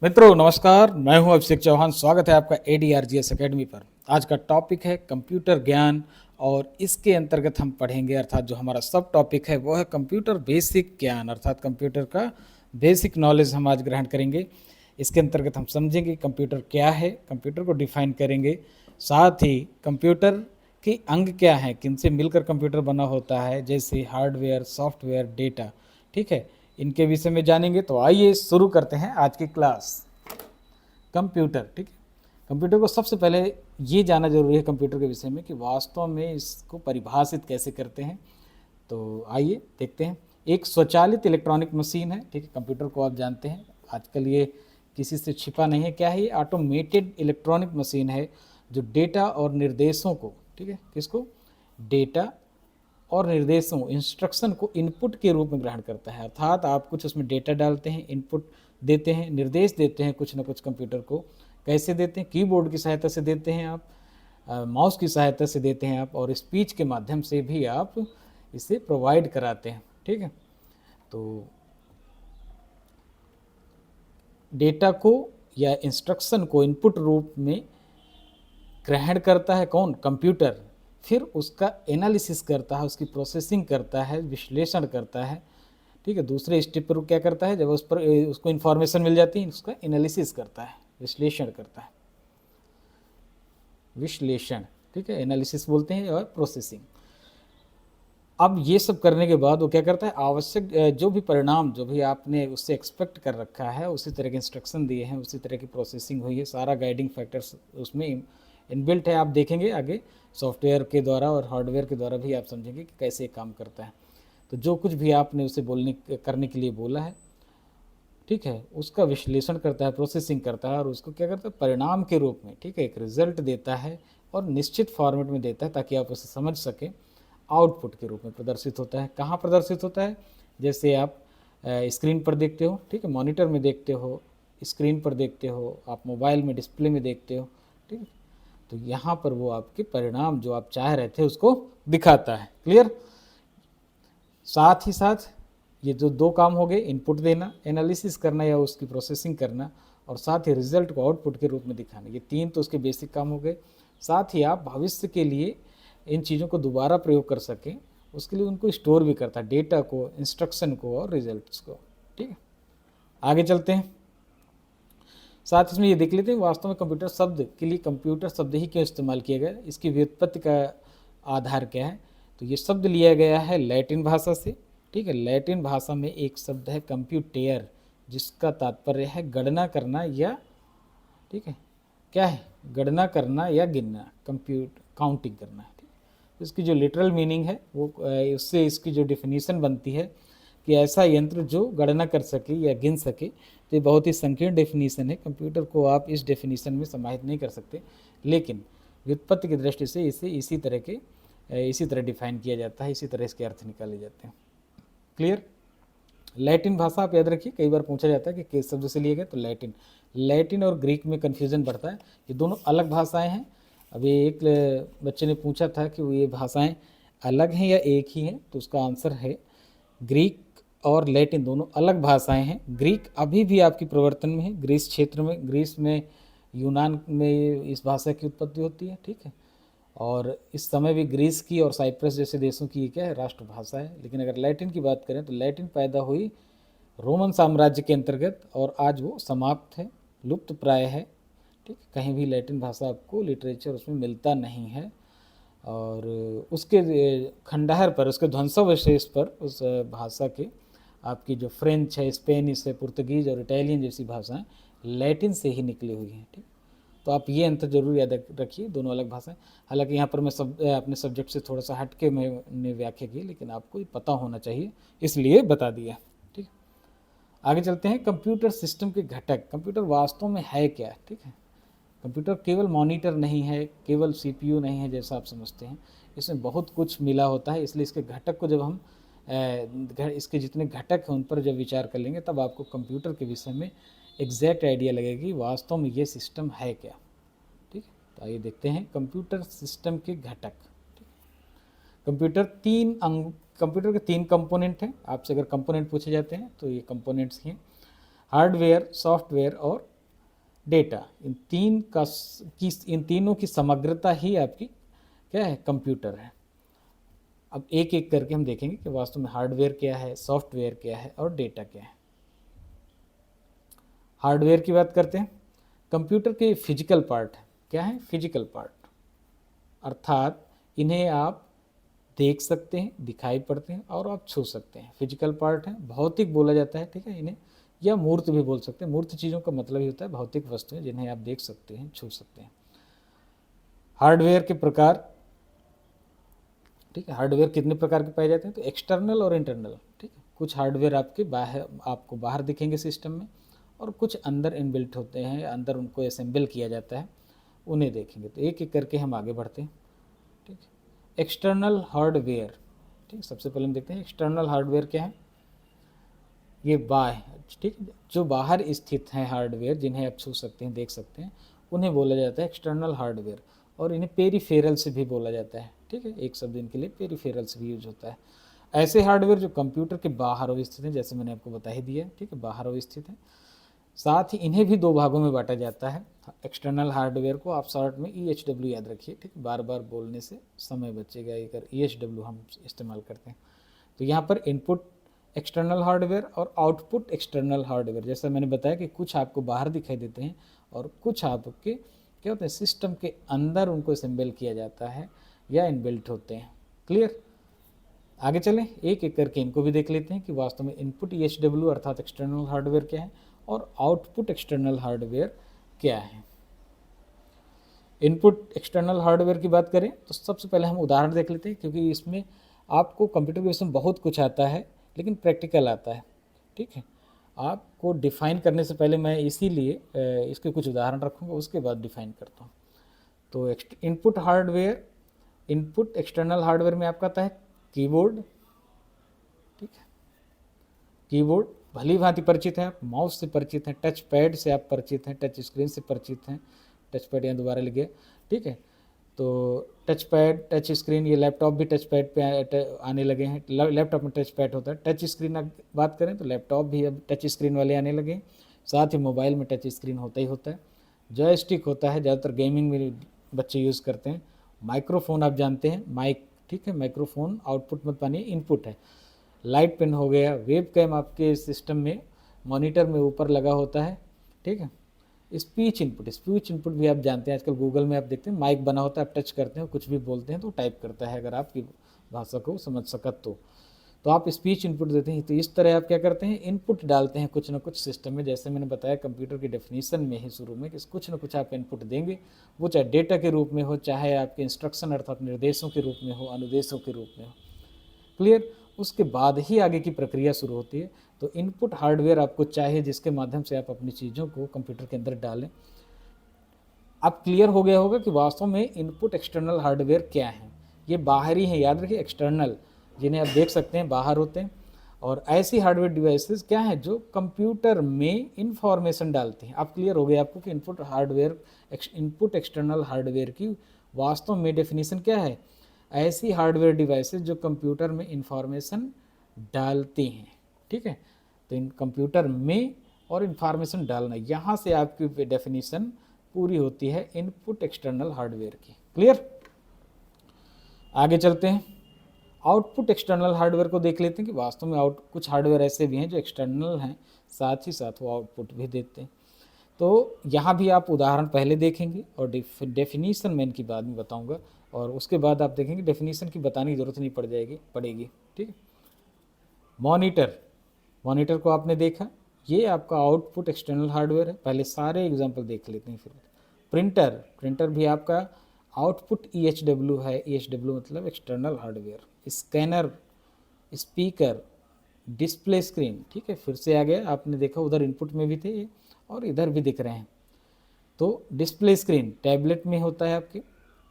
मित्रों नमस्कार, मैं हूं अभिषेक चौहान। स्वागत है आपका ADRGS एकेडमी पर। आज का टॉपिक है कंप्यूटर ज्ञान और इसके अंतर्गत हम पढ़ेंगे, अर्थात जो हमारा सब टॉपिक है वो है कंप्यूटर बेसिक ज्ञान, अर्थात कंप्यूटर का बेसिक नॉलेज हम आज ग्रहण करेंगे। इसके अंतर्गत हम समझेंगे कंप्यूटर क्या है, कंप्यूटर को डिफाइन करेंगे, साथ ही कंप्यूटर के अंग क्या हैं, किनसे मिलकर कंप्यूटर बना होता है, जैसे हार्डवेयर, सॉफ्टवेयर, डेटा। ठीक है, इनके विषय में जानेंगे। तो आइए शुरू करते हैं आज की क्लास। कंप्यूटर, ठीक है, कंप्यूटर को सबसे पहले ये जानना जरूरी है कंप्यूटर के विषय में कि वास्तव में इसको परिभाषित कैसे करते हैं। तो आइए देखते हैं। एक स्वचालित इलेक्ट्रॉनिक मशीन है, ठीक है। कंप्यूटर को आप जानते हैं, आजकल ये किसी से छिपा नहीं है। क्या है ये? ऑटोमेटेड इलेक्ट्रॉनिक मशीन है जो डेटा और निर्देशों को, ठीक है, किसको? डेटा और निर्देशों, इंस्ट्रक्शन को इनपुट के रूप में ग्रहण करता है। अर्थात आप कुछ उसमें डेटा डालते हैं, इनपुट देते हैं, निर्देश देते हैं कुछ ना कुछ कंप्यूटर को। कैसे देते हैं? कीबोर्ड की सहायता से देते हैं आप, माउस की सहायता से देते हैं आप, और स्पीच के माध्यम से भी आप इसे प्रोवाइड कराते हैं, ठीक है। तो डेटा को या इंस्ट्रक्शन को इनपुट रूप में ग्रहण करता है कौन? कंप्यूटर। फिर उसका एनालिसिस करता है, उसकी प्रोसेसिंग करता है, विश्लेषण करता है, ठीक है। दूसरे स्टेप पर क्या करता है? जब उस पर उसको इन्फॉर्मेशन मिल जाती है, उसका एनालिसिस करता है, विश्लेषण करता है, विश्लेषण, ठीक है, एनालिसिस बोलते हैं, और प्रोसेसिंग। अब ये सब करने के बाद वो क्या करता है? आवश्यक जो भी परिणाम, जो भी आपने उससे एक्सपेक्ट कर रखा है, उसी तरह के इंस्ट्रक्शन दिए हैं, उसी तरह की प्रोसेसिंग हुई है, सारा गाइडिंग फैक्टर्स उसमें इनबिल्ट है। आप देखेंगे आगे सॉफ्टवेयर के द्वारा और हार्डवेयर के द्वारा भी आप समझेंगे कि कैसे काम करता है। तो जो कुछ भी आपने उसे बोलने करने के लिए बोला है, ठीक है, उसका विश्लेषण करता है, प्रोसेसिंग करता है, और उसको क्या करता है? परिणाम के रूप में, ठीक है, एक रिजल्ट देता है और निश्चित फॉर्मेट में देता है ताकि आप उसे समझ सकें। आउटपुट के रूप में प्रदर्शित होता है। कहाँ प्रदर्शित होता है? जैसे आप स्क्रीन पर देखते हो, ठीक है, मॉनिटर में देखते हो, स्क्रीन पर देखते हो, आप मोबाइल में डिस्प्ले में देखते हो, ठीक है। तो यहाँ पर वो आपके परिणाम जो आप चाह रहे थे उसको दिखाता है। क्लियर? साथ ही साथ ये जो दो काम हो गए, इनपुट देना, एनालिसिस करना या उसकी प्रोसेसिंग करना, और साथ ही रिजल्ट को आउटपुट के रूप में दिखाना, ये तीन तो उसके बेसिक काम हो गए। साथ ही आप भविष्य के लिए इन चीज़ों को दोबारा प्रयोग कर सकें, उसके लिए उनको स्टोर भी करता है, डेटा को, इंस्ट्रक्शन को और रिजल्ट्स को, ठीक है। आगे चलते हैं। साथ ही इसमें ये देख लेते हैं वास्तव में कंप्यूटर शब्द के लिए कंप्यूटर शब्द ही क्यों इस्तेमाल किया गया, इसकी व्युत्पत्ति का आधार क्या है। तो ये शब्द लिया गया है लैटिन भाषा से, ठीक है। लैटिन भाषा में एक शब्द है कंप्यूटेयर, जिसका तात्पर्य है गणना करना या, ठीक है, क्या है? गणना करना या गिनना, काउंटिंग करना है, ठीक है। तो इसकी जो लिटरल मीनिंग है वो उससे इसकी जो डिफिनीशन बनती है कि ऐसा यंत्र जो गणना कर सके या गिन सके। तो ये बहुत ही संकीर्ण डेफिनीशन है, कंप्यूटर को आप इस डेफिनीशन में समाहित नहीं कर सकते, लेकिन व्युत्पत्ति की दृष्टि से इसे इसी तरह डिफाइन किया जाता है, इसी तरह इसके अर्थ निकाले जाते हैं। क्लियर? लैटिन भाषा आप याद रखिए, कई बार पूछा जाता है कि किस शब्द से लिए गए, तो लैटिन और ग्रीक में कन्फ्यूजन बढ़ता है। ये दोनों अलग भाषाएं हैं। अभी एक बच्चे ने पूछा था कि वो ये भाषाएं अलग हैं या एक ही हैं, तो उसका आंसर है ग्रीक और लैटिन दोनों अलग भाषाएं हैं। ग्रीक अभी भी आपकी प्रवर्तन में है, ग्रीस क्षेत्र में, ग्रीस में, यूनान में इस भाषा की उत्पत्ति होती है, ठीक है। और इस समय भी ग्रीस की और साइप्रस जैसे देशों की ये क्या है? राष्ट्रभाषा है। लेकिन अगर लैटिन की बात करें तो लैटिन पैदा हुई रोमन साम्राज्य के अंतर्गत, और आज वो समाप्त है, लुप्त प्राय है, ठीक। कहीं भी लैटिन भाषा आपको लिटरेचर उसमें मिलता नहीं है। और उसके खंडहर पर, उसके ध्वंसावशेष पर उस भाषा के आपकी जो फ्रेंच है, स्पेनिश है, पुर्तगीज और इटालियन जैसी भाषाएं लैटिन से ही निकली हुई हैं, ठीक। तो आप ये अंतर जरूर याद रखिए, दोनों अलग भाषाएं। हालांकि यहाँ पर मैं अपने सब्जेक्ट से थोड़ा सा हट के मैंने व्याख्या की, लेकिन आपको ये पता होना चाहिए, इसलिए बता दिया, ठीक। आगे चलते हैं। कंप्यूटर सिस्टम के घटक, कंप्यूटर वास्तव में है क्या, ठीक है। कंप्यूटर केवल मॉनिटर नहीं है, केवल सीपीयू नहीं है जैसा आप समझते हैं, इसमें बहुत कुछ मिला होता है। इसलिए इसके घटक को जब हम इसके जितने घटक हैं उन पर जब विचार कर लेंगे, तब आपको कंप्यूटर के विषय में एग्जैक्ट आइडिया लगेगा कि वास्तव में ये सिस्टम है क्या, ठीक है। तो आइए देखते हैं कंप्यूटर सिस्टम के घटक, ठीक। कंप्यूटर के तीन कंपोनेंट हैं। आपसे अगर कंपोनेंट पूछे जाते हैं तो ये कंपोनेंट्स हैं, हार्डवेयर, सॉफ्टवेयर और डेटा, इन तीनों की समग्रता ही आपकी क्या है, कंप्यूटर है। अब एक एक करके हम देखेंगे कि वास्तव में हार्डवेयर क्या है, सॉफ्टवेयर क्या है और डेटा क्या है। हार्डवेयर की बात करते हैं। कंप्यूटर के फिजिकल पार्ट क्या है, फिजिकल पार्ट, अर्थात इन्हें आप देख सकते हैं, दिखाई पड़ते हैं और आप छू सकते हैं। फिजिकल पार्ट है, भौतिक बोला जाता है, ठीक है इन्हें, या मूर्त भी बोल सकते हैं। मूर्त चीज़ों का मतलब ही होता है भौतिक वस्तुएं जिन्हें आप देख सकते हैं, छू सकते हैं। हार्डवेयर के प्रकार, ठीक है, हार्डवेयर कितने प्रकार के पाए जाते हैं, तो एक्सटर्नल और इंटरनल, ठीक है। कुछ हार्डवेयर आपके बाहर, आपको बाहर दिखेंगे सिस्टम में, और कुछ अंदर इनबिल्ट होते हैं, अंदर उनको असेंबल किया जाता है, उन्हें देखेंगे। तो एक एक करके हम आगे बढ़ते हैं, ठीक है। एक्सटर्नल हार्डवेयर, ठीक, सबसे पहले हम देखते हैं एक्सटर्नल हार्डवेयर क्या है। ये बाह्य, ठीक है, जो बाहर स्थित हैं हार्डवेयर, जिन्हें आप छू सकते हैं, देख सकते हैं, उन्हें बोला जाता है एक्सटर्नल हार्डवेयर। और इन्हें पेरिफेरल से भी बोला जाता है, ठीक है, एक शब्द इनके लिए पेरिफेरल से भी यूज होता है। ऐसे हार्डवेयर जो कंप्यूटर के बाहर स्थित हैं, जैसे मैंने आपको बता ही दिया, ठीक है, बाहर स्थित है। साथ ही इन्हें भी दो भागों में बांटा जाता है। एक्सटर्नल हार्डवेयर को आप शॉर्ट में EHW याद रखिए, ठीक, बार बार बोलने से समय बचेगा, अगर EHW हम इस्तेमाल करते हैं। तो यहाँ पर इनपुट एक्सटर्नल हार्डवेयर और आउटपुट एक्सटर्नल हार्डवेयर, जैसा मैंने बताया कि कुछ आपको बाहर दिखाई देते हैं और कुछ आपके क्या होते हैं, सिस्टम के अंदर उनको असेंबल किया जाता है या इनबिल्ट होते हैं। क्लियर। आगे चलें, एक एक करके इनको भी देख लेते हैं कि वास्तव में इनपुट EHW अर्थात एक्सटर्नल हार्डवेयर क्या है और आउटपुट एक्सटर्नल हार्डवेयर क्या है। इनपुट एक्सटर्नल हार्डवेयर की बात करें तो सबसे पहले हम उदाहरण देख लेते हैं, क्योंकि इसमें आपको कंप्यूटर के विषय में बहुत कुछ आता है लेकिन प्रैक्टिकल आता है, ठीक है। आपको डिफ़ाइन करने से पहले मैं इसीलिए इसके कुछ उदाहरण रखूँगा, उसके बाद डिफ़ाइन करता हूँ। तो input hardware, input external hardware में आपका आता है कीबोर्ड, ठीक है, कीबोर्ड भली भांति परिचित हैं आप, माउस से परिचित हैं, टच पैड से आप परिचित हैं, टच स्क्रीन से परिचित हैं। टच पैड यहाँ दोबारा लिख गया, ठीक है। तो टच पैड, टच स्क्रीन, ये लैपटॉप भी टच पैड पे आने लगे हैं। लैपटॉप में टच पैड होता है। टच स्क्रीन अब बात करें तो लैपटॉप भी अब टच स्क्रीन वाले आने लगे हैं। साथ ही मोबाइल में टच स्क्रीन होता ही होता है। जॉयस्टिक होता है, ज़्यादातर गेमिंग में बच्चे यूज़ करते हैं। माइक्रोफोन आप जानते हैं, माइक, ठीक है, माइक्रोफोन आउटपुट मत मानिए, इनपुट है। लाइट पेन हो गया, वेब कैम आपके सिस्टम में मॉनिटर में ऊपर लगा होता है, ठीक है। स्पीच इनपुट, स्पीच इनपुट भी आप जानते हैं, आजकल गूगल में आप देखते हैं माइक बना होता है, आप टच करते हैं, कुछ भी बोलते हैं तो टाइप करता है, अगर आपकी भाषा को समझ सकत तो आप स्पीच इनपुट देते हैं। तो इस तरह आप क्या करते हैं, इनपुट डालते हैं कुछ ना कुछ सिस्टम में। जैसे मैंने बताया कंप्यूटर की डेफिनेशन में ही शुरू में कि कुछ ना कुछ आप इनपुट देंगे, वो चाहे डेटा के रूप में हो, चाहे आपके इंस्ट्रक्शन अर्थात निर्देशों के रूप में हो, अनुदेशों के रूप में हो। क्लियर। उसके बाद ही आगे की प्रक्रिया शुरू होती है। तो इनपुट हार्डवेयर आपको चाहिए जिसके माध्यम से आप अपनी चीज़ों को कंप्यूटर के अंदर डालें। अब क्लियर हो गया होगा कि वास्तव में इनपुट एक्सटर्नल हार्डवेयर क्या है। ये बाहरी है, याद रखिए, एक्सटर्नल, जिन्हें आप देख सकते हैं, बाहर होते हैं। और ऐसी हार्डवेयर डिवाइसेस क्या हैं जो कंप्यूटर में इंफॉर्मेशन डालती हैं। अब क्लियर हो गया आपको कि input hardware, input external hardware की वास्तव में डेफिनेशन क्या है। ऐसी हार्डवेयर डिवाइसेस जो कंप्यूटर में इंफॉर्मेशन डालती हैं, ठीक है। तो इन कंप्यूटर में और इंफॉर्मेशन डालना, यहाँ से आपकी डेफिनेशन पूरी होती है इनपुट एक्सटर्नल हार्डवेयर की। क्लियर। आगे चलते हैं, आउटपुट एक्सटर्नल हार्डवेयर को देख लेते हैं कि वास्तव में कुछ हार्डवेयर ऐसे भी हैं जो एक्सटर्नल हैं, साथ ही साथ वो आउटपुट भी देते हैं। तो यहाँ भी आप उदाहरण पहले देखेंगे और डेफिनीशन मैं इनकी बाद में बताऊंगा, और उसके बाद आप देखेंगे डेफिनीशन की बताने की ज़रूरत नहीं पड़ेगी, ठीक है। मॉनिटर, मॉनिटर को आपने देखा, ये आपका आउटपुट एक्सटर्नल हार्डवेयर है। पहले सारे एग्जांपल देख लेते हैं फिर। प्रिंटर, प्रिंटर भी आपका आउटपुट EHW है। EHW मतलब external hardware. Scanner, speaker, display screen, ठीक है, फिर से आ गया, आपने देखा उधर इनपुट में भी थे और इधर भी दिख रहे हैं। तो डिस्प्ले स्क्रीन टैबलेट में होता है, आपके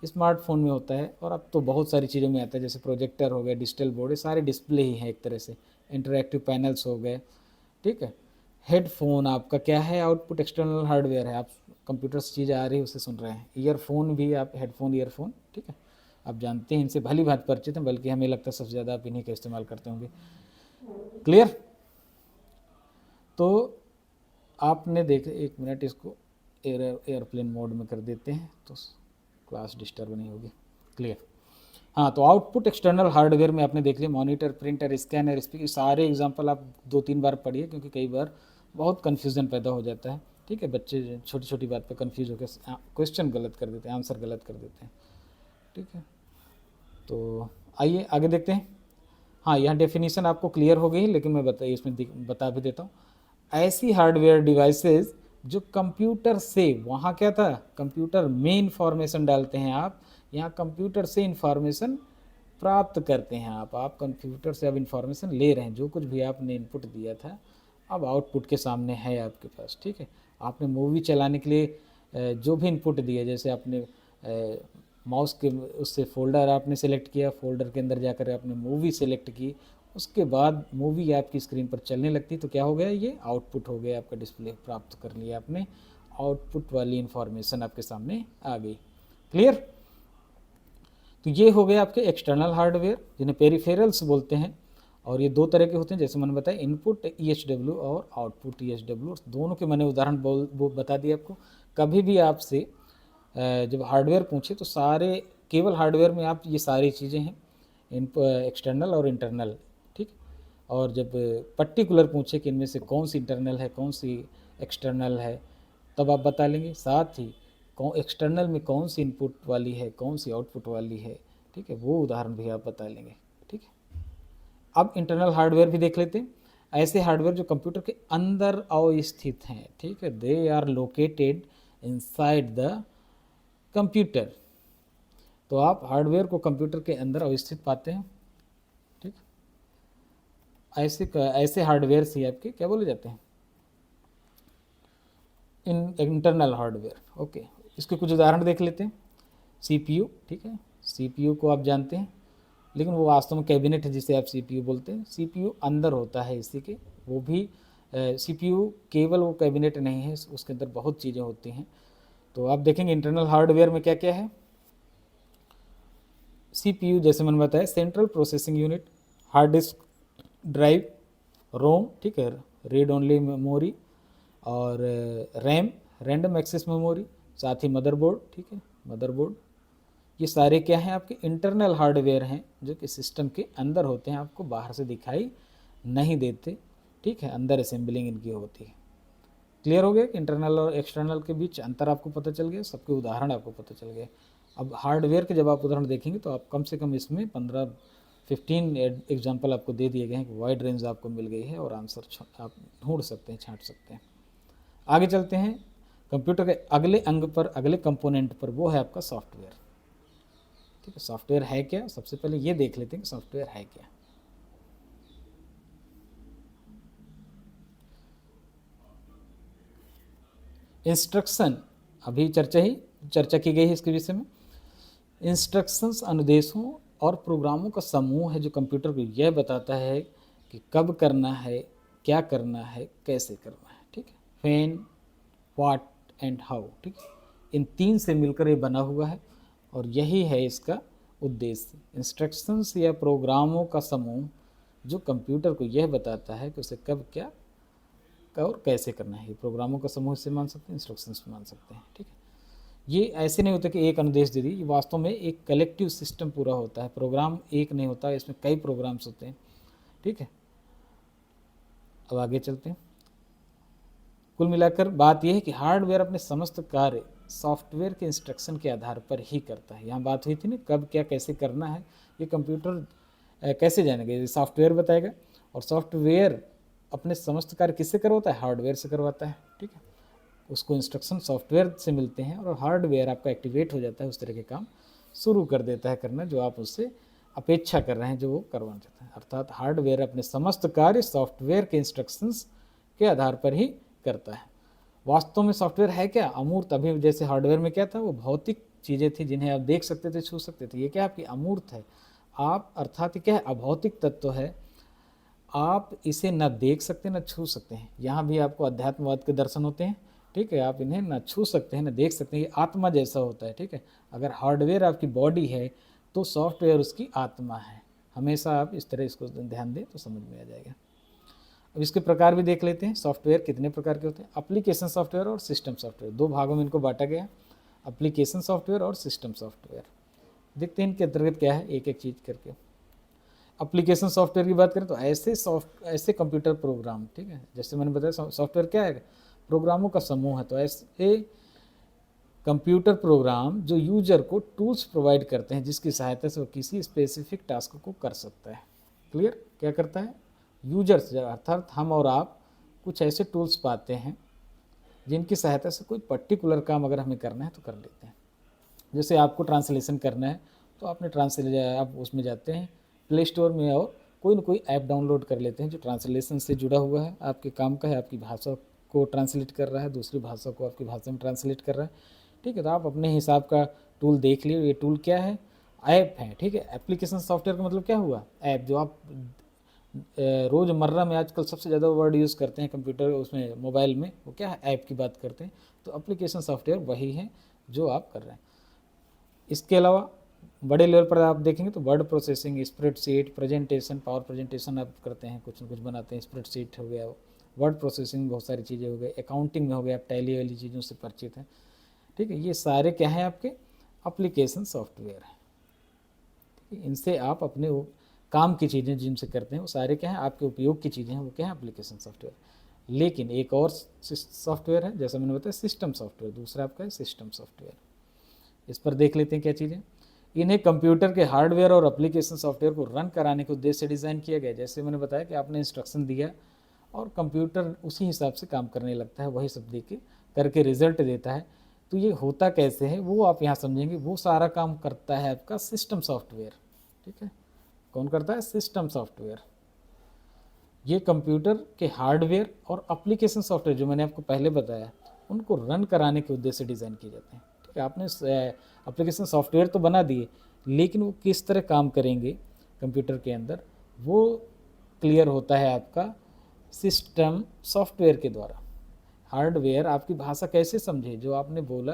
स्मार्टफोन में होता है, और अब तो बहुत सारी चीज़ों में आता है, जैसे प्रोजेक्टर हो गया, डिजिटल बोर्ड, ये सारे डिस्प्ले ही हैं एक तरह से। इंटरैक्टिव पैनल्स हो गए, ठीक है। हेडफोन आपका क्या है, आउटपुट एक्सटर्नल हार्डवेयर है। आप कंप्यूटर से चीज़ें आ रही है उसे सुन रहे हैं। ईयरफोन भी आप, हेडफोन, ईयरफोन, ठीक है, आप जानते हैं, इनसे भली भांति परिचित हैं, बल्कि हमें लगता है सबसे ज़्यादा आप इन्हीं का इस्तेमाल करते होंगे। क्लियर। तो आपने देख, एक मिनट इसको एयरप्लेन मोड में कर देते हैं तो क्लास डिस्टर्ब नहीं होगी। क्लियर। हाँ, तो आउटपुट एक्सटर्नल हार्डवेयर में आपने देख लिया, मॉनिटर, प्रिंटर, स्कैनर, स्पीकर, सारे एग्जांपल आप 2-3 बार पढ़िए, क्योंकि कई बार बहुत कन्फ्यूज़न पैदा हो जाता है। ठीक है, बच्चे छोटी छोटी बात पे कंफ्यूज होकर क्वेश्चन गलत कर देते हैं, आंसर गलत कर देते हैं। ठीक है, तो आइए आगे देखते हैं। हाँ, यहाँ डेफिनेशन आपको क्लियर हो गई, लेकिन मैं बता भी देता हूँ। ऐसी हार्डवेयर डिवाइसेस जो कंप्यूटर से, वहाँ क्या था, कंप्यूटर में इंफॉर्मेशन डालते हैं आप, यहाँ कंप्यूटर से इंफॉर्मेशन प्राप्त करते हैं आप कंप्यूटर से अब इंफॉर्मेशन ले रहे हैं, जो कुछ भी आपने इनपुट दिया था अब आउटपुट के सामने है आपके पास। ठीक है, आपने मूवी चलाने के लिए जो भी इनपुट दिया, जैसे आपने माउस के उससे फोल्डर आपने सेलेक्ट किया, फोल्डर के अंदर जाकर आपने मूवी सेलेक्ट की, उसके बाद मूवी आपकी स्क्रीन पर चलने लगती, तो क्या हो गया, ये आउटपुट हो गया आपका, डिस्प्ले प्राप्त कर लिया आपने, आउटपुट वाली इंफॉर्मेशन आपके सामने आ गई। क्लियर। तो ये हो गए आपके एक्सटर्नल हार्डवेयर, जिन्हें पेरिफेरल्स बोलते हैं, और ये 2 तरह के होते हैं, जैसे मैंने बताया, इनपुट EHW और आउटपुट EHW। दोनों के मैंने उदाहरण बता दिए आपको। कभी भी आपसे जब हार्डवेयर पूछे तो सारे, केवल हार्डवेयर में आप ये सारी चीज़ें हैं, एक्सटर्नल और इंटरनल। ठीक, और जब पर्टिकुलर पूछे कि इनमें से कौन सी इंटरनल है, कौन सी एक्सटर्नल है, तब आप बता लेंगे। साथ ही एक्सटर्नल में कौन सी इनपुट वाली है, कौन सी आउटपुट वाली है, ठीक है, वो उदाहरण भी आप बता लेंगे। ठीक है, अब इंटरनल हार्डवेयर भी देख लेते हैं। ऐसे हार्डवेयर जो कंप्यूटर के अंदर अवस्थित हैं, ठीक है, they are located inside the computer. तो आप हार्डवेयर को कंप्यूटर के अंदर अवस्थित पाते हैं। ठीक, ऐसे हार्डवेयर से आपके क्या बोले जाते हैं, इंटरनल हार्डवेयर। ओके, इसके कुछ उदाहरण देख लेते हैं। CPU, ठीक है, CPU को आप जानते हैं, लेकिन वो वास्तव में कैबिनेट है जिसे आप CPU बोलते हैं। CPU अंदर होता है इसी के, वो भी CPU केवल वो कैबिनेट नहीं है, उसके अंदर बहुत चीज़ें होती हैं। तो आप देखेंगे इंटरनल हार्डवेयर में क्या क्या है। CPU जैसे मैंने बताया, central processing unit, hard disk drive, ROM, ठीक है, रीड ओनली मेमोरी, और रैम, रैंडम एक्सेस मेमोरी, साथ ही मदरबोर्ड। ठीक है, मदरबोर्ड, ये सारे क्या हैं, आपके इंटरनल हार्डवेयर हैं, जो कि सिस्टम के अंदर होते हैं, आपको बाहर से दिखाई नहीं देते। ठीक है, अंदर असेंबलिंग इनकी होती है। क्लियर हो गया कि इंटरनल और एक्सटर्नल के बीच अंतर आपको पता चल गया, सबके उदाहरण आपको पता चल गए। अब हार्डवेयर के जब आप उदाहरण देखेंगे तो आप कम से कम इसमें 15 एग्जाम्पल आपको दे दिए गए हैं, वाइड रेंज आपको मिल गई है, और आंसर आप ढूंढ सकते हैं, छांट सकते हैं। आगे चलते हैं कंप्यूटर के अगले अंग पर, अगले कंपोनेंट पर, वो है आपका सॉफ्टवेयर। ठीक है, सॉफ्टवेयर है क्या, सबसे पहले ये देख लेते हैं कि सॉफ्टवेयर है क्या। इंस्ट्रक्शन, अभी चर्चा की गई है इसके विषय में। इंस्ट्रक्शंस अनुदेशों और प्रोग्रामों का समूह है, जो कंप्यूटर को यह बताता है कि कब करना है, क्या करना है, कैसे करना है। ठीक है, व्हेन, व्हाट एंड हाउ। ठीक है, इन 3 से मिलकर ये बना हुआ है, और यही है इसका उद्देश्य। इंस्ट्रक्शंस या प्रोग्रामों का समूह जो कंप्यूटर को यह बताता है कि उसे कब, क्या और कैसे करना है। प्रोग्रामों का समूह से मान सकते हैं, इंस्ट्रक्शंस मान सकते हैं। ठीक है, ये ऐसे नहीं होता कि एक अनुदेश दे दी, ये वास्तव में एक कलेक्टिव सिस्टम पूरा होता है। प्रोग्राम एक नहीं होता, इसमें कई प्रोग्राम्स होते हैं। ठीक है, अब आगे चलते हैं। कुल मिलाकर बात यह है कि हार्डवेयर अपने समस्त कार्य सॉफ्टवेयर के इंस्ट्रक्शन के आधार पर ही करता है। यहाँ बात हुई थी ना, कब, क्या, कैसे करना है, ये कंप्यूटर कैसे जानेगा, ये सॉफ्टवेयर बताएगा। और सॉफ्टवेयर अपने समस्त कार्य किससे करवाता है, हार्डवेयर से करवाता है। ठीक है, उसको इंस्ट्रक्शन सॉफ्टवेयर से मिलते हैं, और हार्डवेयर आपका एक्टिवेट हो जाता है, उस तरह के काम शुरू कर देता है करना जो आप उससे अपेक्षा कर रहे हैं, जो वो करवाना चाहता है। अर्थात हार्डवेयर अपने समस्त कार्य सॉफ्टवेयर के इंस्ट्रक्शंस के आधार पर ही करता है। वास्तव में सॉफ्टवेयर है क्या, अमूर्त। अभी जैसे हार्डवेयर में क्या था, वो भौतिक चीज़ें थी जिन्हें आप देख सकते थे, छू सकते थे। ये क्या आपकी अमूर्त है, आप अर्थात क्या है, अभौतिक तत्व है, आप इसे न देख सकते न छू सकते हैं। यहाँ भी आपको अध्यात्मवाद के दर्शन होते हैं। ठीक है, आप इन्हें न छू सकते हैं न देख सकते हैं, ये आत्मा जैसा होता है। ठीक है, अगर हार्डवेयर आपकी बॉडी है तो सॉफ्टवेयर उसकी आत्मा है। हमेशा आप इस तरह इसको ध्यान दें तो समझ में आ जाएगा। अब इसके प्रकार भी देख लेते हैं, सॉफ्टवेयर कितने प्रकार के होते हैं। एप्लीकेशन सॉफ्टवेयर और सिस्टम सॉफ्टवेयर, दो भागों में इनको बांटा गया, एप्लीकेशन सॉफ्टवेयर और सिस्टम सॉफ्टवेयर। देखते हैं इनके अंतर्गत क्या है एक एक चीज़ करके। एप्लीकेशन सॉफ्टवेयर की बात करें तो ऐसे कंप्यूटर प्रोग्राम, ठीक है, जैसे मैंने बताया सॉफ्टवेयर क्या है, प्रोग्रामों का समूह है। तो ऐसे कंप्यूटर प्रोग्राम जो यूजर को टूल्स प्रोवाइड करते हैं जिसकी सहायता से वो किसी स्पेसिफिक टास्क को कर सकता है। क्लियर, क्या करता है, यूजर्स अर्थात हम और आप कुछ ऐसे टूल्स पाते हैं जिनकी सहायता से कोई पर्टिकुलर काम अगर हमें करना है तो कर लेते हैं। जैसे आपको ट्रांसलेशन करना है तो आपने आप उसमें जाते हैं प्ले स्टोर में और कोई ना कोई ऐप डाउनलोड कर लेते हैं जो ट्रांसलेशन से जुड़ा हुआ है, आपके काम का है, आपकी भाषा को ट्रांसलेट कर रहा है, दूसरी भाषा को आपकी भाषा में ट्रांसलेट कर रहा है, ठीक है। तो आप अपने हिसाब का टूल देख लिए, ये टूल क्या है, ऐप है, ठीक है। एप्लीकेशन सॉफ्टवेयर का मतलब क्या हुआ, ऐप, जो आप रोज़मर्रा में आजकल सबसे ज़्यादा वर्ड यूज़ करते हैं कंप्यूटर उसमें मोबाइल में, वो क्या है, ऐप की बात करते हैं। तो एप्लीकेशन सॉफ्टवेयर वही है जो आप कर रहे हैं। इसके अलावा बड़े लेवल पर आप देखेंगे तो word processing, spreadsheet, presentation, power presentation आप करते हैं, कुछ न कुछ बनाते हैं, स्प्रेडशीट हो गया, वर्ड प्रोसेसिंग बहुत सारी चीज़ें हो गई, अकाउंटिंग में हो गया, आप टैली वाली चीज़ों से परिचित हैं, ठीक है। ये सारे क्या हैं, आपके एप्लीकेशन सॉफ्टवेयर हैं, ठीक है। इनसे आप अपने काम की चीज़ें जिनसे करते हैं वो सारे क्या हैं, आपके उपयोग की चीज़ें हैं, वो क्या है, एप्लीकेशन सॉफ्टवेयर। लेकिन एक और सॉफ्टवेयर है, जैसा मैंने बताया सिस्टम सॉफ्टवेयर, दूसरा आपका है सिस्टम सॉफ्टवेयर। इस पर देख लेते हैं क्या चीज़ें। इन्हें कंप्यूटर के हार्डवेयर और एप्लीकेशन सॉफ्टवेयर को रन कराने के उद्देश्य से डिज़ाइन किया गया। जैसे मैंने बताया कि आपने इंस्ट्रक्शन दिया और कंप्यूटर उसी हिसाब से काम करने लगता है, वही सब दे के करके रिजल्ट देता है। तो ये होता कैसे है वो आप यहाँ समझेंगे। वो सारा काम करता है आपका सिस्टम सॉफ्टवेयर, ठीक है। कौन करता है, सिस्टम सॉफ्टवेयर। ये कंप्यूटर के हार्डवेयर और एप्लीकेशन सॉफ्टवेयर जो मैंने आपको पहले बताया उनको रन कराने के उद्देश्य से डिज़ाइन किए जाते हैं, ठीक है। आपने एप्लीकेशन सॉफ्टवेयर तो बना दिए, लेकिन वो किस तरह काम करेंगे कंप्यूटर के अंदर वो क्लियर होता है आपका सिस्टम सॉफ्टवेयर के द्वारा। हार्डवेयर आपकी भाषा कैसे समझे, जो आपने बोला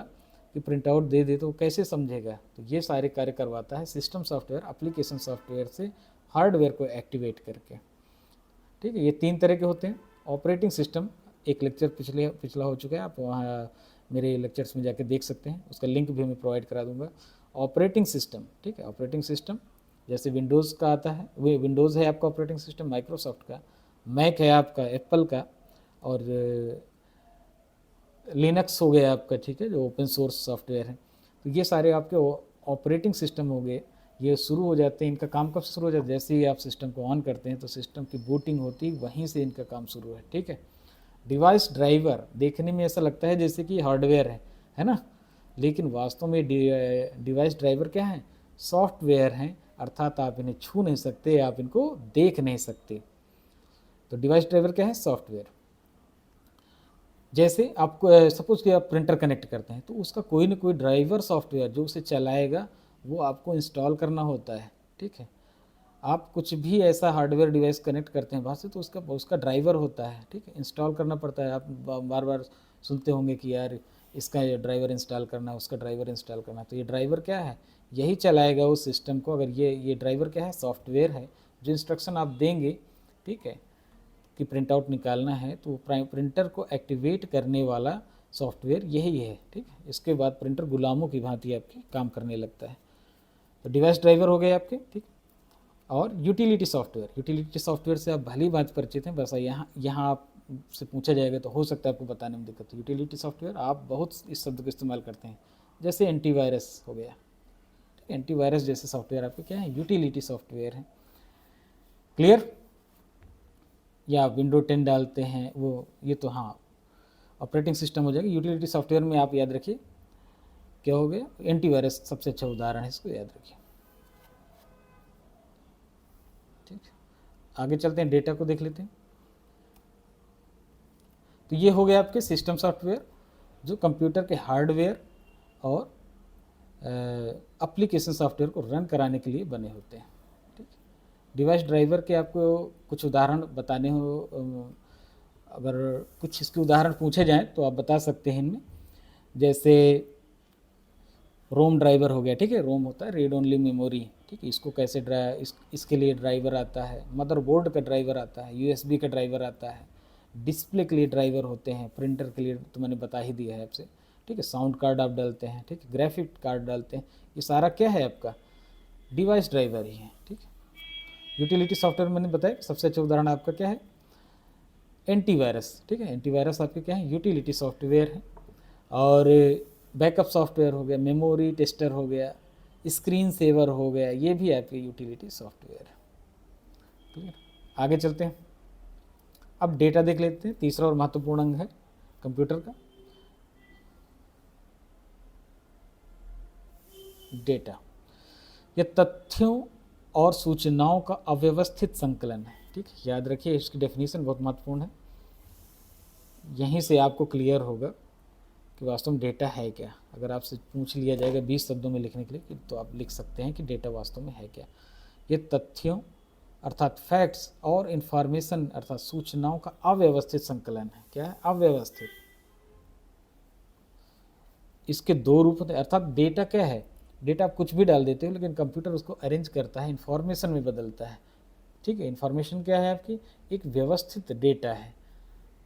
कि प्रिंट आउट दे दे तो वो कैसे समझेगा, तो ये सारे कार्य करवाता है सिस्टम सॉफ्टवेयर एप्लीकेशन सॉफ्टवेयर से हार्डवेयर को एक्टिवेट करके, ठीक है। ये तीन तरह के होते हैं। ऑपरेटिंग सिस्टम, एक लेक्चर पिछला हो चुका है, आप वहाँ मेरे लेक्चर्स में जाके देख सकते हैं, उसका लिंक भी मैं प्रोवाइड करा दूंगा। ऑपरेटिंग सिस्टम, ठीक है, ऑपरेटिंग सिस्टम जैसे विंडोज़ का आता है, वो विंडोज़ है आपका ऑपरेटिंग सिस्टम माइक्रोसॉफ्ट का, मैक है आपका एप्पल का, और लिनक्स हो गया आपका, ठीक है, जो ओपन सोर्स सॉफ्टवेयर है। तो ये सारे आपके ऑपरेटिंग सिस्टम हो गए। ये शुरू हो जाते हैं, इनका काम कब शुरू हो जाता है, जैसे ही आप सिस्टम को ऑन करते हैं तो सिस्टम की बूटिंग होती है, वहीं से इनका काम शुरू है, ठीक है। डिवाइस ड्राइवर, देखने में ऐसा लगता है जैसे कि हार्डवेयर है ना, लेकिन वास्तव में डिवाइस ड्राइवर क्या है, सॉफ्टवेयर हैं, अर्थात आप इन्हें छू नहीं सकते, आप इनको देख नहीं सकते। तो डिवाइस ड्राइवर क्या है, सॉफ्टवेयर। जैसे आपको सपोज कि आप प्रिंटर कनेक्ट करते हैं तो उसका कोई ना कोई ड्राइवर सॉफ्टवेयर जो उसे चलाएगा वो आपको इंस्टॉल करना होता है, ठीक है। आप कुछ भी ऐसा हार्डवेयर डिवाइस कनेक्ट करते हैं बाहर से तो उसका ड्राइवर होता है, ठीक है, इंस्टॉल करना पड़ता है। आप बार बार सुनते होंगे कि यार इसका ये ड्राइवर इंस्टॉल करना है, उसका ड्राइवर इंस्टॉल करना है। तो ये ड्राइवर क्या है, यही चलाएगा उस सिस्टम को। अगर ये ड्राइवर क्या है, सॉफ्टवेयर है, जो इंस्ट्रक्शन आप देंगे, ठीक है, कि प्रिंट आउट निकालना है तो प्रिंटर को एक्टिवेट करने वाला सॉफ्टवेयर यही है, ठीक है। इसके बाद प्रिंटर गुलामों की भांति आपके काम करने लगता है। तो डिवाइस ड्राइवर हो गए आपके, ठीक। और यूटिलिटी सॉफ्टवेयर, यूटिलिटी सॉफ्टवेयर से आप भली बात परिचित हैं, बस यहाँ आप से पूछा जाएगा तो हो सकता है आपको बताने में दिक्कत। यूटिलिटी सॉफ्टवेयर आप बहुत इस शब्द का इस्तेमाल करते हैं, जैसे एंटीवायरस हो गया, ठीक है। एंटीवायरस जैसे सॉफ्टवेयर आपके क्या है, यूटिलिटी सॉफ्टवेयर है। क्लियर, या विंडो 10 डालते हैं वो, ये तो हाँ ऑपरेटिंग सिस्टम हो जाएगा। यूटिलिटी सॉफ्टवेयर में आप याद रखिए क्या हो गया, एंटीवायरस सबसे अच्छा उदाहरण है, इसको याद रखिए, ठीक है। आगे चलते हैं, डेटा को देख लेते हैं। तो ये हो गया आपके सिस्टम सॉफ्टवेयर जो कंप्यूटर के हार्डवेयर और एप्लीकेशन सॉफ्टवेयर को रन कराने के लिए बने होते हैं, ठीक। डिवाइस ड्राइवर के आपको कुछ उदाहरण बताने हो, अगर कुछ इसके उदाहरण पूछे जाएं तो आप बता सकते हैं इनमें, जैसे रोम ड्राइवर हो गया, ठीक है, रोम होता है रीड ओनली मेमोरी, ठीक है। इसको कैसे इसके लिए ड्राइवर आता है, मदरबोर्ड का ड्राइवर आता है, यूएसबी का ड्राइवर आता है, डिस्प्ले के लिए ड्राइवर होते हैं, प्रिंटर के लिए तो मैंने बता ही दिया है आपसे, ठीक है। साउंड कार्ड आप डालते हैं, ठीक है, ग्राफिक कार्ड डालते हैं, ये सारा क्या है आपका डिवाइस ड्राइवर ही है, ठीक है। यूटिलिटी सॉफ्टवेयर मैंने बताया, सबसे अच्छा उदाहरण आपका क्या है, एंटीवायरस, ठीक है। एंटीवायरस आपके क्या है, यूटिलिटी सॉफ्टवेयर है। और बैकअप सॉफ्टवेयर हो गया, मेमोरी टेस्टर हो गया, स्क्रीन सेवर हो गया, ये भी आपके यूटिलिटी सॉफ्टवेयर है। क्लियर। आगे चलते हैं, अब डेटा देख लेते हैं, तीसरा और महत्वपूर्ण अंग है कंप्यूटर का, डेटा। यह तथ्यों और सूचनाओं का अव्यवस्थित संकलन है, ठीक है। याद रखिए, इसकी डेफिनेशन बहुत महत्वपूर्ण है, यहीं से आपको क्लियर होगा कि वास्तव में डेटा है क्या। अगर आपसे पूछ लिया जाएगा 20 शब्दों में लिखने के लिए, तो आप लिख सकते हैं कि डेटा वास्तव में है क्या। ये तथ्यों अर्थात फैक्ट्स और इंफॉर्मेशन अर्थात सूचनाओं का अव्यवस्थित संकलन है। क्या है, अव्यवस्थित। इसके दो रूप होते हैं, अर्थात डेटा क्या है, डेटा आप कुछ भी डाल देते हो लेकिन कंप्यूटर उसको अरेंज करता है, इंफॉर्मेशन में बदलता है, ठीक है। इंफॉर्मेशन क्या है आपकी, एक व्यवस्थित डेटा है,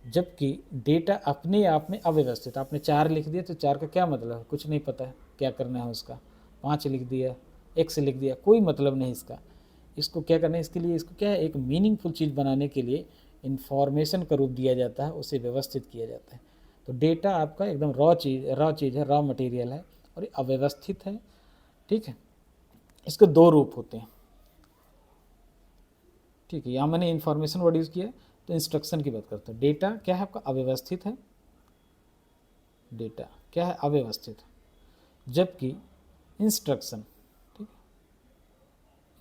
जबकि डेटा अपने आप में अव्यवस्थित। आपने 4 लिख दिया तो 4 का क्या मतलब है, कुछ नहीं पता है क्या करना है उसका। 5 लिख दिया, x लिख दिया, कोई मतलब नहीं इसका। इसको क्या करना है, इसके लिए इसको क्या है, एक मीनिंगफुल चीज़ बनाने के लिए इंफॉर्मेशन का रूप दिया जाता है, उसे व्यवस्थित किया जाता है। तो डेटा आपका एकदम रॉ चीज़ है, रॉ मटेरियल है और ये अव्यवस्थित है, ठीक है। इसके दो रूप होते हैं, ठीक है। यहाँ मैंने इंफॉर्मेशन वर्ड यूज़ किया है, तो इंस्ट्रक्शन की बात करते हैं। डेटा क्या है आपका, अव्यवस्थित है, डेटा क्या है, अव्यवस्थित, जबकि इंस्ट्रक्शन, ठीक है,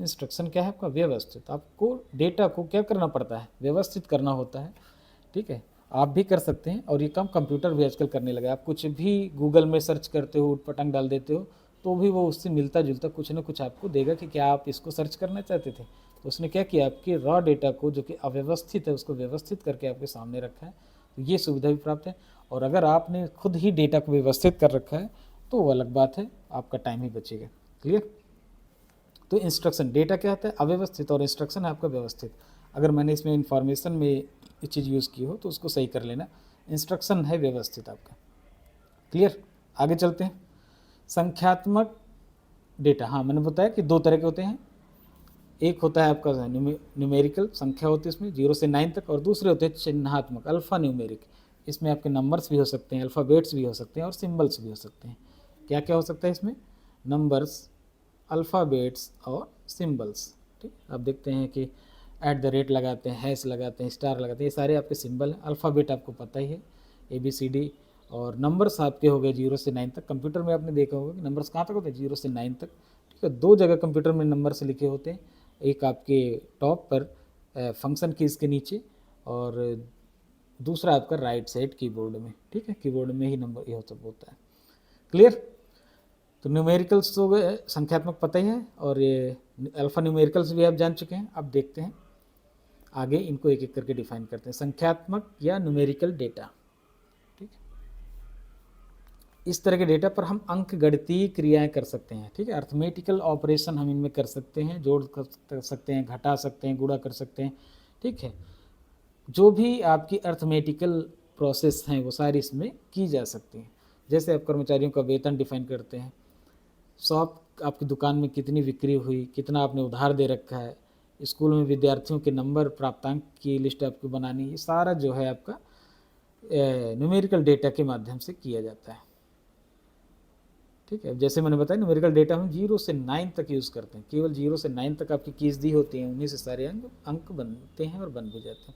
इंस्ट्रक्शन क्या है आपका, व्यवस्थित। आपको डेटा को क्या करना पड़ता है, व्यवस्थित करना होता है, ठीक है। आप भी कर सकते हैं और ये काम कंप्यूटर भी आजकल करने लगा है। आप कुछ भी गूगल में सर्च करते हो, उटपटांग डाल देते हो, तो भी वो उससे मिलता जुलता कुछ ना कुछ आपको देगा कि क्या आप इसको सर्च करना चाहते थे। तो उसने क्या किया, आपके रॉ डेटा को जो कि अव्यवस्थित है उसको व्यवस्थित करके आपके सामने रखा है, तो ये सुविधा भी प्राप्त है। और अगर आपने खुद ही डेटा को व्यवस्थित कर रखा है तो वो अलग बात है, आपका टाइम ही बचेगा। क्लियर। तो इंस्ट्रक्शन, डेटा क्या होता है, अव्यवस्थित, और इंस्ट्रक्शन है आपका व्यवस्थित। अगर मैंने इसमें इंफॉर्मेशन में ये चीज़ यूज़ की हो तो उसको सही कर लेना, इंस्ट्रक्शन है व्यवस्थित आपका। क्लियर। आगे चलते हैं, संख्यात्मक डेटा। हाँ, मैंने बताया कि 2 तरह के होते हैं, एक होता है आपका न्यूमेरिकल, संख्या होती है इसमें 0 से 9 तक, और दूसरे होते हैं चिन्हात्मक, अल्फ़ा न्यूमेरिक। इसमें आपके नंबर्स भी हो सकते हैं, अल्फ़ाबेट्स भी हो सकते हैं और सिंबल्स भी हो सकते हैं। क्या क्या हो सकता है इसमें, नंबर्स, अल्फ़ाबेट्स और सिंबल्स, ठीक। आप देखते हैं कि @ लगाते हैं, हैश लगाते हैं, स्टार लगाते हैं, ये सारे आपके सिंबल हैं। अल्फ़ाबेट आपको पता ही है, ABCD, और नंबर्स आपके हो गए 0 से 9 तक। कंप्यूटर में आपने देखा होगा कि नंबर्स कहाँ तक होते हैं, 0 से 9 तक, ठीक है। 2 जगह कंप्यूटर में नंबर्स लिखे होते हैं, एक आपके टॉप पर फंक्शन कीज़ के नीचे, और दूसरा आपका राइट साइड कीबोर्ड में, ठीक है। कीबोर्ड में ही नंबर ये सब होता है। क्लियर। तो न्यूमेरिकल्स तो गए, संख्यात्मक पता ही है, और ये अल्फ़ा न्यूमेरिकल्स भी आप जान चुके हैं। अब देखते हैं आगे, इनको एक एक करके डिफाइन करते हैं, संख्यात्मक या न्यूमेरिकल डेटा, ठीक। इस तरह के डेटा पर हम अंक गणितीय क्रियाएं कर सकते हैं, ठीक है। अर्थमेटिकल ऑपरेशन हम इनमें कर सकते हैं, जोड़ कर सकते हैं, घटा सकते हैं, गुणा कर सकते हैं, ठीक है। जो भी आपकी अर्थमेटिकल प्रोसेस हैं वो सारी इसमें की जा सकती हैं। जैसे आप कर्मचारियों का वेतन डिफाइन करते हैं, शॉप आपकी दुकान में कितनी बिक्री हुई, कितना आपने उधार दे रखा है, स्कूल में विद्यार्थियों के नंबर, प्राप्तांक की लिस्ट आपको बनानी, ये सारा जो है आपका न्यूमेरिकल डेटा के माध्यम से किया जाता है, ठीक है। जैसे मैंने बताया, न्यूमेरिकल डेटा हम 0 से 9 तक यूज़ करते हैं, केवल 0 से 9 तक आपकी कीज़ दी होती हैं, उन्हीं से सारे अंक बनते हैं और बन भी जाते हैं।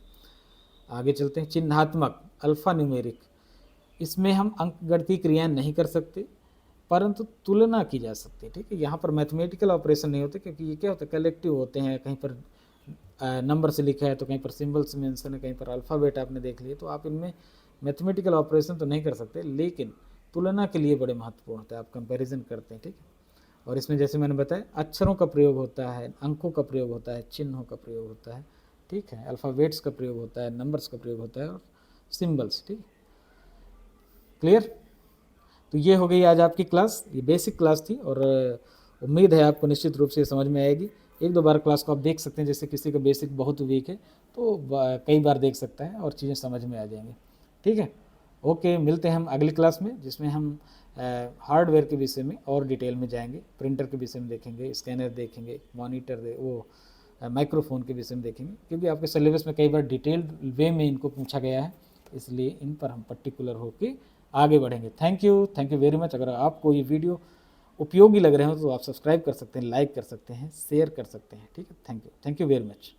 आगे चलते हैं, चिन्हात्मक, अल्फ़ा न्यूमेरिक। इसमें हम अंक गणितीय क्रियाएं नहीं कर सकते, परंतु तुलना की जा सकती है, ठीक है। यहाँ पर मैथमेटिकल ऑपरेशन नहीं होते, क्योंकि ये क्या होता है, कलेक्टिव होते हैं। कहीं पर नंबर से लिखा है तो कहीं पर सिंबल से मेंशन है, कहीं पर अल्फ़ाबेट आपने देख लिए, तो आप इनमें मैथमेटिकल ऑपरेशन तो नहीं कर सकते, लेकिन तुलना के लिए बड़े महत्वपूर्ण होता है, आप कंपैरिजन करते हैं, ठीक है। और इसमें जैसे मैंने बताया, अक्षरों का प्रयोग होता है, अंकों का प्रयोग होता है, चिन्हों का प्रयोग होता है, ठीक है, अल्फ़ाबेट्स का प्रयोग होता है, नंबर्स का प्रयोग होता है, और सिंबल्स, ठीक है। क्लियर। तो ये हो गई आज आपकी क्लास, ये बेसिक क्लास थी, और उम्मीद है आपको निश्चित रूप से ये समझ में आएगी। 1-2 बार क्लास को आप देख सकते हैं, जैसे किसी का बेसिक बहुत वीक है तो कई बार देख सकता है और चीज़ें समझ में आ जाएंगी। ठीक है, ओके, मिलते हैं हम अगली क्लास में, जिसमें हम हार्डवेयर के विषय में और डिटेल में जाएंगे, प्रिंटर के विषय में देखेंगे, स्कैनर देखेंगे, मॉनिटर वो माइक्रोफोन के विषय में देखेंगे, क्योंकि आपके सिलेबस में कई बार डिटेल्ड वे में इनको पूछा गया है, इसलिए इन पर हम पर्टिकुलर होकर आगे बढ़ेंगे। Thank you very much. अगर आपको ये वीडियो उपयोगी लग रहे हो तो आप सब्सक्राइब कर सकते हैं, लाइक कर सकते हैं, शेयर कर सकते हैं। ठीक है, थैंक यू वेरी मच।